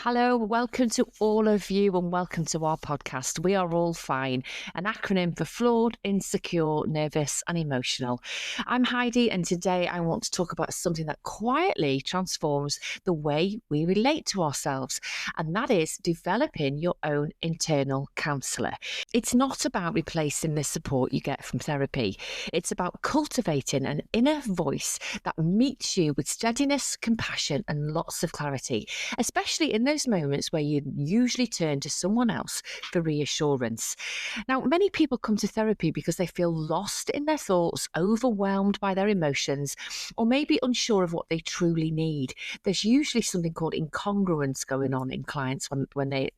Hello, welcome to all of you and welcome to our podcast. We are all fine, an acronym for flawed, insecure, nervous and emotional. I'm Heidi and today I want to talk about something that quietly transforms the way we relate to ourselves, and that is developing your own internal counsellor. It's not about replacing the support you get from therapy. It's about cultivating an inner voice that meets you with steadiness, compassion and lots of clarity, especially in those moments where you usually turn to someone else for reassurance. Now, many people come to therapy because they feel lost in their thoughts, overwhelmed by their emotions, or maybe unsure of what they truly need. There's usually something called incongruence going on in clients when they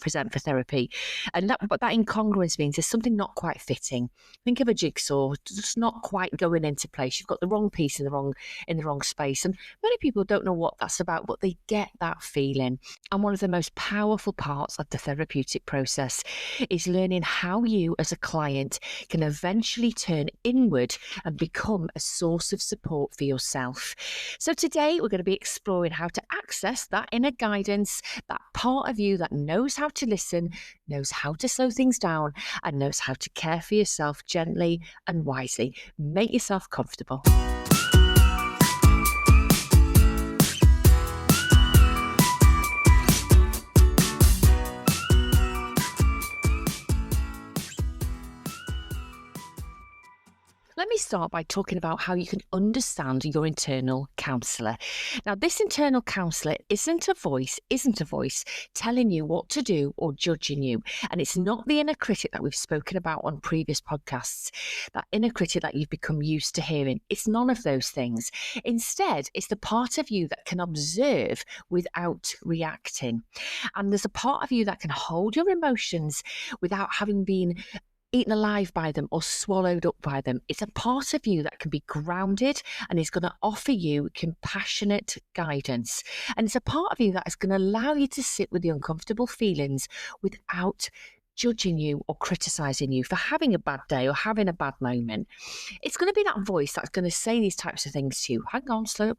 present for therapy. But that incongruence means there's something not quite fitting. Think of a jigsaw, just not quite going into place. You've got the wrong piece in the wrong space. And many people don't know what that's about, but they get that feeling. And one of the most powerful parts of the therapeutic process is learning how you as a client can eventually turn inward and become a source of support for yourself. So today we're going to be exploring how to access that inner guidance, that part of you that knows how to listen, knows how to slow things down, and knows how to care for yourself gently and wisely. Make yourself comfortable. Let me start by talking about how you can understand your internal counsellor. Now, this internal counsellor isn't a voice telling you what to do or judging you. And it's not the inner critic that we've spoken about on previous podcasts, that inner critic that you've become used to hearing. It's none of those things. Instead, it's the part of you that can observe without reacting. And there's a part of you that can hold your emotions without having been eaten alive by them or swallowed up by them. It's a part of you that can be grounded and is going to offer you compassionate guidance. And it's a part of you that is going to allow you to sit with the uncomfortable feelings without judging you or criticizing you for having a bad day or having a bad moment. It's going to be that voice that's going to say these types of things to you. Hang on, slow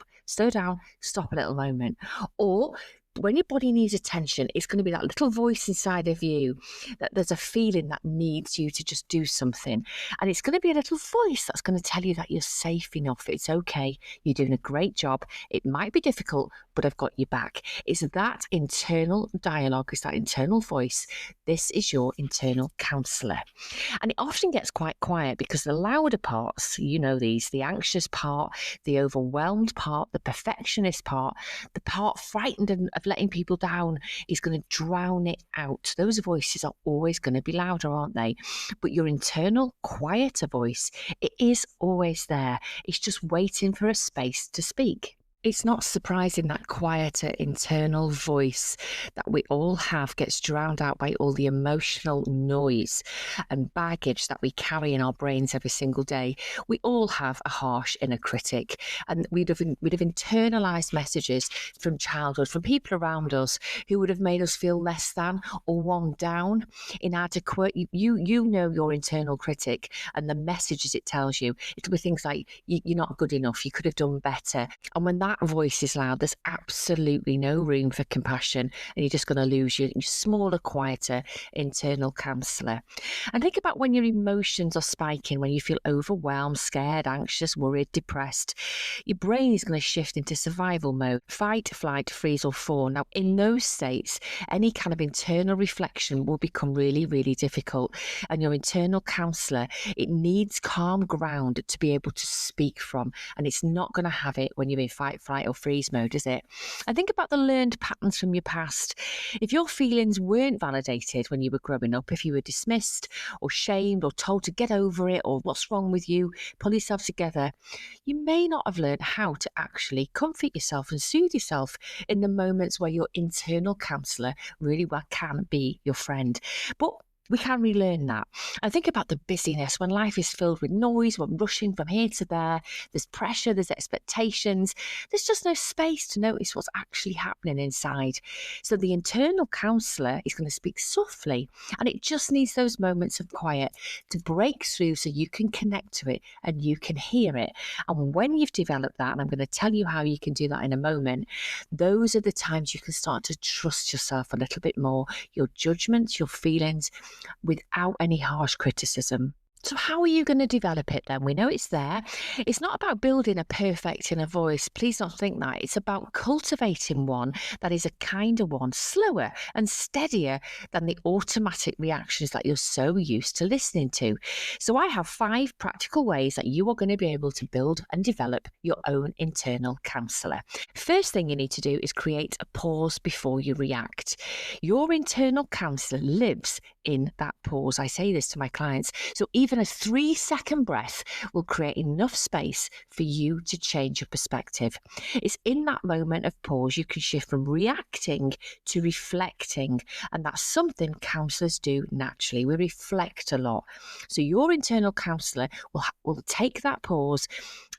down, stop a little moment. Or when your body needs attention, it's going to be that little voice inside of you that there's a feeling that needs you to just do something. And it's going to be a little voice that's going to tell you that you're safe enough. It's okay. You're doing a great job. It might be difficult, but I've got your back. It's that internal dialogue. It's that internal voice. This is your internal counsellor. And it often gets quite quiet because the louder parts, you know these, the anxious part, the overwhelmed part, the perfectionist part, the part frightened of letting people down is going to drown it out. Those voices are always going to be louder, aren't they? But your internal, quieter voice, it is always there. It's just waiting for a space to speak. It's not surprising that quieter internal voice that we all have gets drowned out by all the emotional noise and baggage that we carry in our brains every single day. We all have a harsh inner critic, and we'd have internalized messages from childhood, from people around us who would have made us feel less than or one down, inadequate. You know your internal critic and the messages it tells you. It'll be things like you're not good enough, you could have done better. And when that voice is loud, there's absolutely no room for compassion, and you're just going to lose your smaller, quieter internal counsellor. And think about when your emotions are spiking, when you feel overwhelmed, scared, anxious, worried, depressed. Your brain is going to shift into survival mode, fight, flight, freeze or fawn. Now, in those states, any kind of internal reflection will become really, really difficult. And your internal counsellor, it needs calm ground to be able to speak from, and it's not going to have it when you're in fight, flight or freeze mode, is it? And think about the learned patterns from your past. If your feelings weren't validated when you were growing up, if you were dismissed or shamed or told to get over it or what's wrong with you, pull yourself together, you may not have learned how to actually comfort yourself and soothe yourself in the moments where your internal counsellor really well can be your friend. But We can relearn that. And think about the busyness when life is filled with noise, we're rushing from here to there, there's pressure, there's expectations, there's just no space to notice what's actually happening inside. So the internal counsellor is going to speak softly, and it just needs those moments of quiet to break through so you can connect to it and you can hear it. And when you've developed that, and I'm going to tell you how you can do that in a moment, those are the times you can start to trust yourself a little bit more, your judgments, your feelings, without any harsh criticism. So how are you going to develop it then? We know it's there. It's not about building a perfect inner voice. Please don't think that. It's about cultivating one that is a kinder one, slower and steadier than the automatic reactions that you're so used to listening to. So I have 5 practical ways that you are going to be able to build and develop your own internal counsellor. First thing you need to do is create a pause before you react. Your internal counsellor lives in that pause. I say this to my clients. So even a 3-second breath will create enough space for you to change your perspective. It's in that moment of pause you can shift from reacting to reflecting. And that's something counsellors do naturally. We reflect a lot. So your internal counsellor will take that pause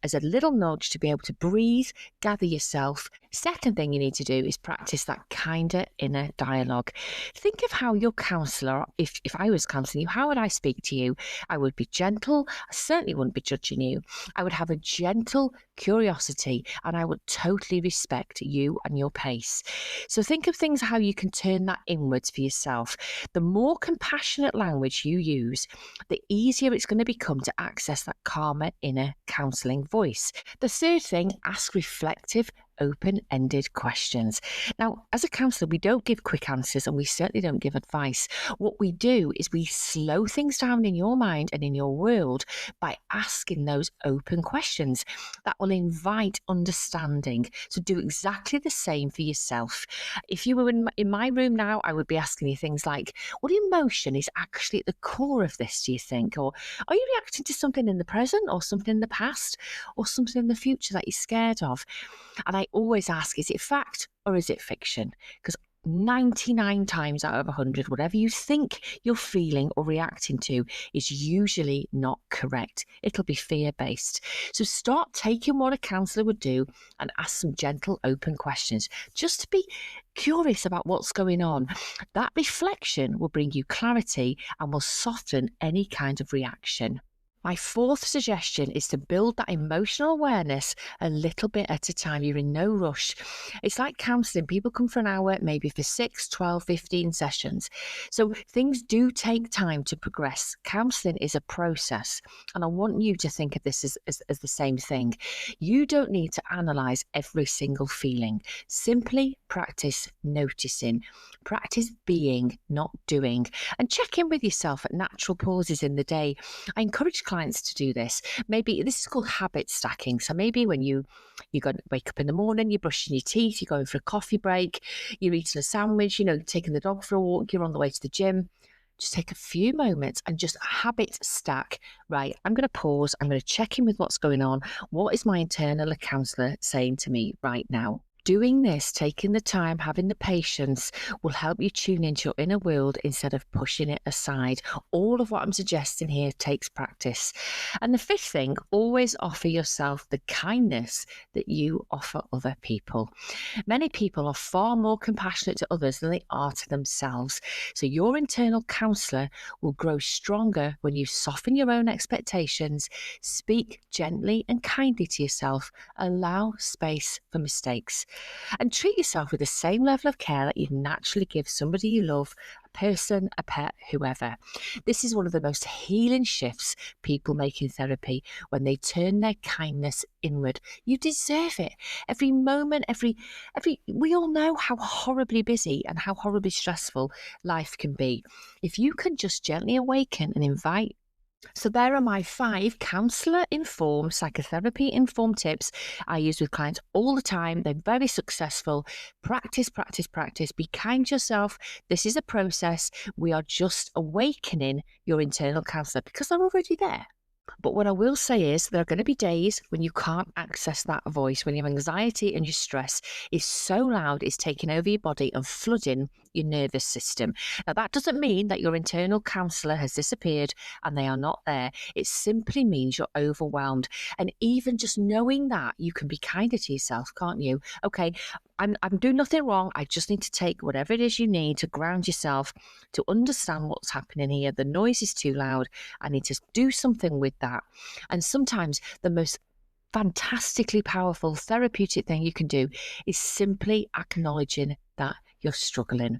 as a little nudge to be able to breathe, gather yourself. Second thing you need to do is practice that kinder inner dialogue. Think of how your counsellor, if I was counselling you, how would I speak to you? I would be gentle. I certainly wouldn't be judging you. I would have a gentle curiosity, and I would totally respect you and your pace. So think of things how you can turn that inwards for yourself. The more compassionate language you use, the easier it's going to become to access that calmer inner counselling voice. The third thing, ask reflective, open-ended questions. Now, as a counsellor, we don't give quick answers, and we certainly don't give advice. What we do is we slow things down in your mind and in your world by asking those open questions that will invite understanding. So do exactly the same for yourself. If you were in my room now, I would be asking you things like, what emotion is actually at the core of this, do you think? Or are you reacting to something in the present, or something in the past, or something in the future that you're scared of? And I always ask, is it fact or is it fiction? Because 99 times out of 100, whatever you think you're feeling or reacting to is usually not correct. It'll be fear-based. So start taking what a counsellor would do and ask some gentle, open questions just to be curious about what's going on. That reflection will bring you clarity and will soften any kind of reaction. My 4th suggestion is to build that emotional awareness a little bit at a time. You're in no rush. It's like counselling. People come for an hour, maybe for 6, 12, 15 sessions. So things do take time to progress. Counselling is a process. And I want you to think of this as the same thing. You don't need to analyse every single feeling. Simply practice noticing. Practice being, not doing. And check in with yourself at natural pauses in the day. I encourage clients to do this. Maybe this is called habit stacking. So maybe when you wake up in the morning, you're brushing your teeth, you're going for a coffee break, you're eating a sandwich, taking the dog for a walk, you're on the way to the gym. Just take a few moments and just habit stack. Right, I'm going to pause. I'm going to check in with what's going on. What is my internal counsellor saying to me right now? Doing this, taking the time, having the patience will help you tune into your inner world instead of pushing it aside. All of what I'm suggesting here takes practice. And the 5th thing, always offer yourself the kindness that you offer other people. Many people are far more compassionate to others than they are to themselves. So your internal counsellor will grow stronger when you soften your own expectations, speak gently and kindly to yourself, allow space for mistakes, and treat yourself with the same level of care that you'd naturally give somebody you love, a person, a pet, whoever. This is one of the most healing shifts people make in therapy when they turn their kindness inward. You deserve it. Every moment, we all know how horribly busy and how horribly stressful life can be. If you can just gently awaken and invite. So there are my 5 counsellor-informed, psychotherapy-informed tips I use with clients all the time. They're very successful. Practice, practice, practice. Be kind to yourself. This is a process. We are just awakening your internal counsellor because they're already there. But what I will say is there are going to be days when you can't access that voice, when your anxiety and your stress is so loud it's taking over your body and flooding your nervous system. Now, that doesn't mean that your internal counsellor has disappeared and they are not there. It simply means you're overwhelmed. And even just knowing that, you can be kinder to yourself, can't you? Okay, I'm doing nothing wrong. I just need to take whatever it is you need to ground yourself, to understand what's happening here. The noise is too loud. I need to do something with that. And sometimes the most fantastically powerful therapeutic thing you can do is simply acknowledging that you're struggling.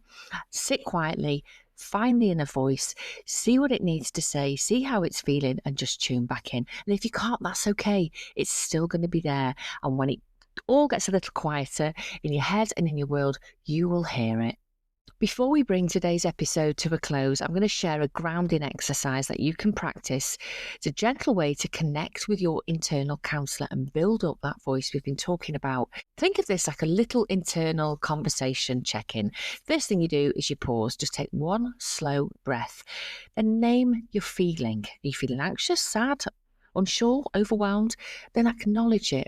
Sit quietly, find the inner voice, see what it needs to say, see how it's feeling, and just tune back in. And if you can't, that's okay. It's still going to be there. And when it all gets a little quieter in your head and in your world, you will hear it. Before we bring today's episode to a close, I'm going to share a grounding exercise that you can practice. It's a gentle way to connect with your internal counsellor and build up that voice we've been talking about. Think of this like a little internal conversation check-in. First thing you do is you pause, just take one slow breath, then name your feeling. Are you feeling anxious, sad, unsure, overwhelmed? Then acknowledge it.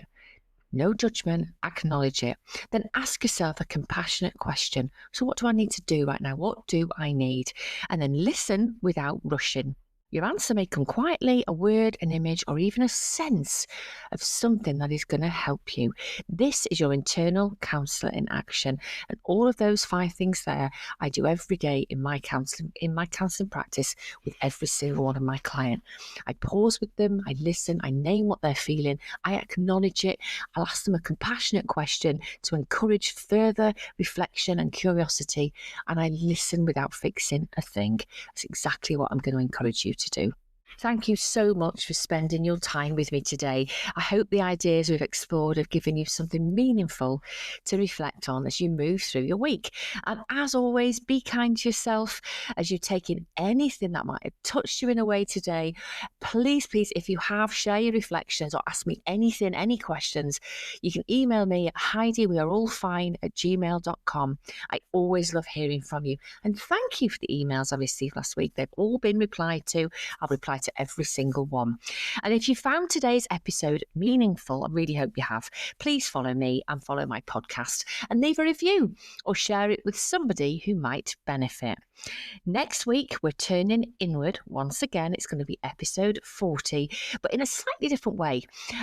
No judgment, acknowledge it. Then ask yourself a compassionate question. So what do I need to do right now? What do I need? And then listen without rushing. Your answer may come quietly, a word, an image, or even a sense of something that is going to help you. This is your internal counsellor in action. And all of those 5 things there, I do every day in my counselling practice with every single one of my clients. I pause with them, I listen, I name what they're feeling, I acknowledge it, I'll ask them a compassionate question to encourage further reflection and curiosity, and I listen without fixing a thing. That's exactly what I'm going to encourage you to do. Thank you so much for spending your time with me today. I hope the ideas we've explored have given you something meaningful to reflect on as you move through your week. And as always, be kind to yourself as you take in anything that might have touched you in a way today. Please, if you have, share your reflections or ask me anything, any questions. You can email me at HeidiWeAreAllFine@gmail.com. I always love hearing from you. And thank you for the emails I received last week. They've all been replied to. I'll reply to every single one. And if you found today's episode meaningful, I really hope you have, please follow me and follow my podcast and leave a review or share it with somebody who might benefit. Next week, we're turning inward once again. It's going to be episode 40, but in a slightly different way.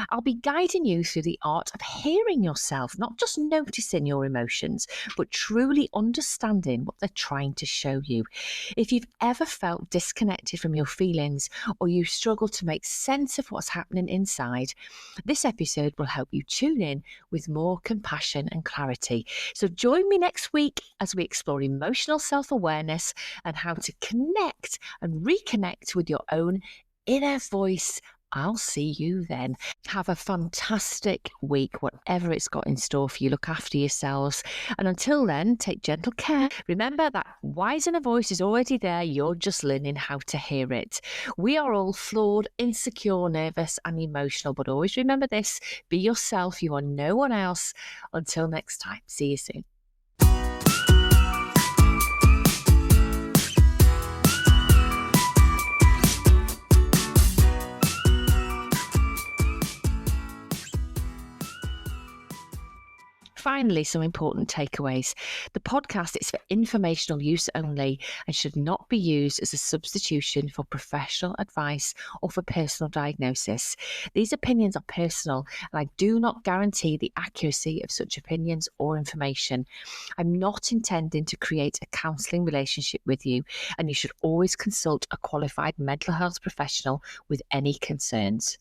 I'll be guiding you through the art of hearing yourself, not just noticing your emotions, but truly understanding what they're trying to show you. If you've ever felt disconnected from your feelings or you struggle to make sense of what's happening inside, this episode will help you tune in with more compassion and clarity. So join me next week as we explore emotional self-awareness and how to connect and reconnect with your own inner voice. I'll see you then. Have a fantastic week, whatever it's got in store for you. Look after yourselves. And until then, take gentle care. Remember that wise inner voice is already there. You're just learning how to hear it. We are all flawed, insecure, nervous, and emotional. But always remember this: be yourself. You are no one else. Until next time. See you soon. Finally, some important takeaways. The podcast is for informational use only and should not be used as a substitution for professional advice or for personal diagnosis. These opinions are personal, and I do not guarantee the accuracy of such opinions or information. I'm not intending to create a counselling relationship with you, and you should always consult a qualified mental health professional with any concerns.